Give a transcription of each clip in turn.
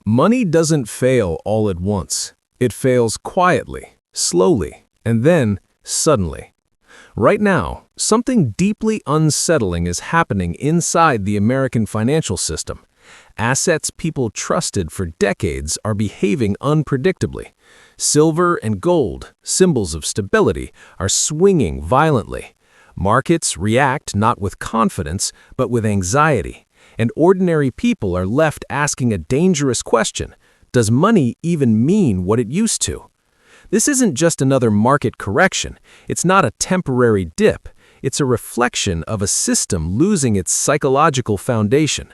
Money doesn't fail all at once. It fails quietly, slowly, and then suddenly. Right now, something deeply unsettling is happening inside the American financial system. Assets people trusted for decades are behaving unpredictably. Silver and gold, symbols of stability, are swinging violently. Markets react not with confidence, but with anxiety. And ordinary people are left asking a dangerous question: does money even mean what it used to? This isn't just another market correction. It's not a temporary dip. It's a reflection of a system losing its psychological foundation.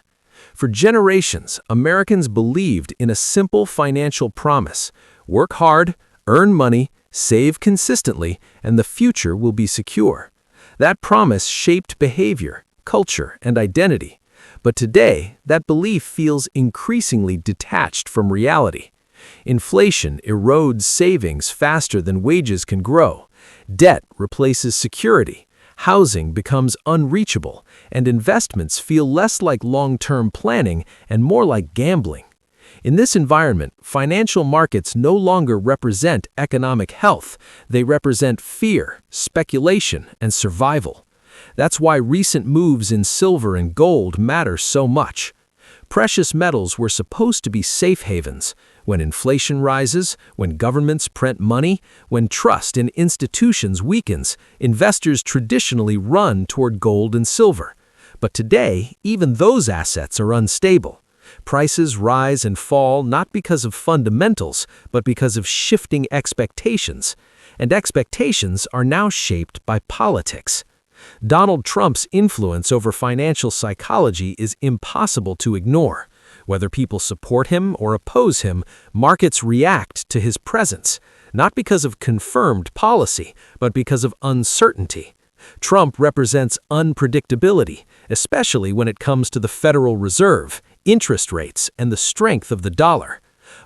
For generations, Americans believed in a simple financial promise: work hard, earn money, save consistently, and the future will be secure. That promise shaped behavior, culture, and identity. But today, that belief feels increasingly detached from reality. Inflation erodes savings faster than wages can grow. Debt replaces security. Housing becomes unreachable, and investments feel less like long-term planning and more like gambling. In this environment, financial markets no longer represent economic health. They represent fear, speculation, and survival. That's why recent moves in silver and gold matter so much. Precious metals were supposed to be safe havens. When inflation rises, when governments print money, when trust in institutions weakens, investors traditionally run toward gold and silver. But today, even those assets are unstable. Prices rise and fall not because of fundamentals, but because of shifting expectations. And expectations are now shaped by politics. Donald Trump's influence over financial psychology is impossible to ignore. Whether people support him or oppose him, markets react to his presence, not because of confirmed policy, but because of uncertainty. Trump represents unpredictability, especially when it comes to the Federal Reserve, interest rates, and the strength of the dollar.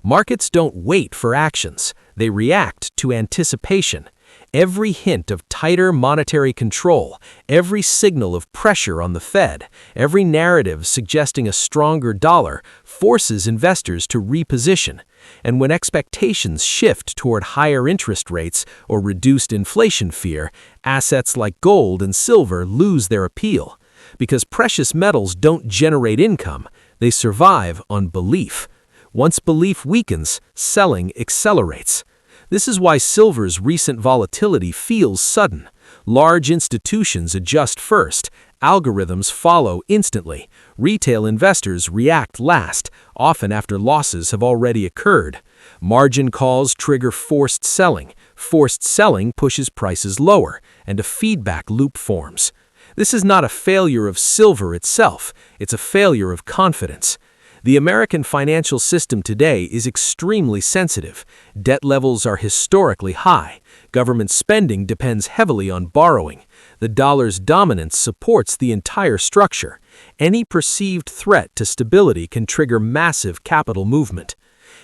Markets don't wait for actions. They react to anticipation. Every hint of tighter monetary control, every signal of pressure on the Fed, every narrative suggesting a stronger dollar forces investors to reposition. And when expectations shift toward higher interest rates or reduced inflation fear, assets like gold and silver lose their appeal. Because precious metals don't generate income, they survive on belief. Once belief weakens, selling accelerates. This is why silver's recent volatility feels sudden. Large institutions adjust first, algorithms follow instantly, retail investors react last, often after losses have already occurred. Margin calls trigger forced selling pushes prices lower, and a feedback loop forms. This is not a failure of silver itself, it's a failure of confidence. The American financial system today is extremely sensitive. Debt levels are historically high. Government spending depends heavily on borrowing. The dollar's dominance supports the entire structure. Any perceived threat to stability can trigger massive capital movement.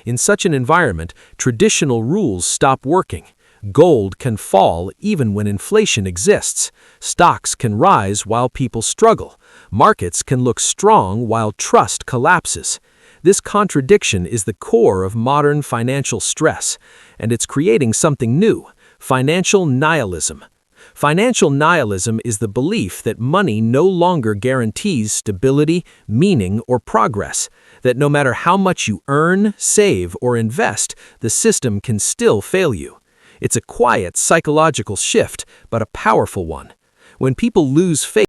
In such an environment, traditional rules stop working. Gold can fall even when inflation exists. Stocks can rise while people struggle. Markets can look strong while trust collapses. This contradiction is the core of modern financial stress, and it's creating something new: financial nihilism. Financial nihilism is the belief that money no longer guarantees stability, meaning, or progress, that no matter how much you earn, save, or invest, the system can still fail you. It's a quiet psychological shift, but a powerful one. When people lose faith